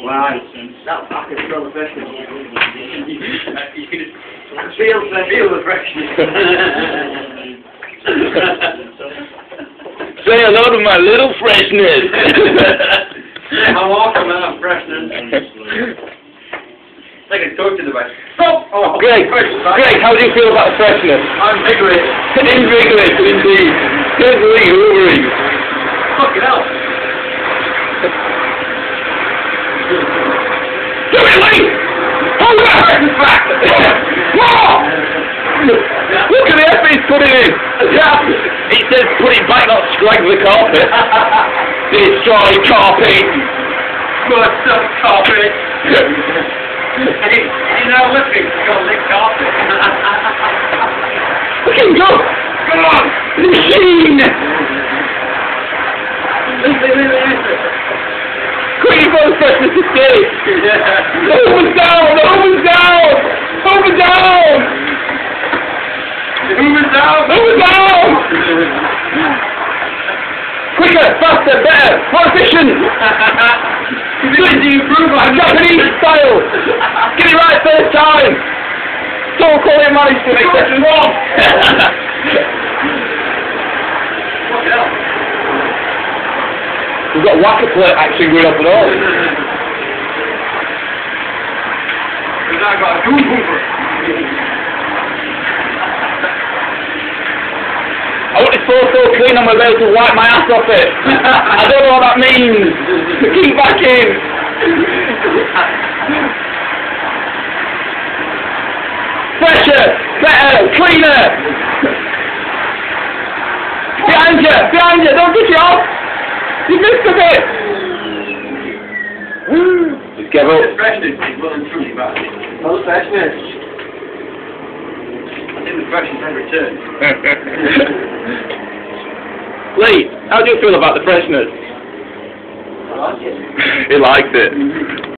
Right. That, I can smell the freshness. I feel the freshness. Say hello to my little freshness. How awesome that freshness. It's like a coach in the back. Stop! Oh, Greg, how do you feel about freshness? I'm invigorated. Invigorated, indeed. Totally hoovering. Fucking hell. Do it, Lee! Hold that person's back! More! Look at the effort he's putting in! Yeah! He says put it back, not strike the carpet. Destroy carpet! Good stuff, carpet. He's now lifting to go lick carpet. Look at him go! Come on! Machine! Quickly go as fast as the stage! Hoover's down! Hoover's down! Hoover's down! Hoover's down! Hoover's down! Quicker, faster, better, more efficient! Japanese style! Get it right first time! Don't call it management, exception one! What the hell? We've got whacker plate action going up and all. We've now got a goon hoover. I want this floor so clean I'm able to wipe my ass off it. I don't know what that means. Keep back in. Fresher, better, cleaner. Behind you, don't get you off. You missed a bit! Just give up. The freshness is well and truly back. Oh, the freshness. I think the freshness has returned. Lee, how do you feel about the freshness? I like it. He likes it.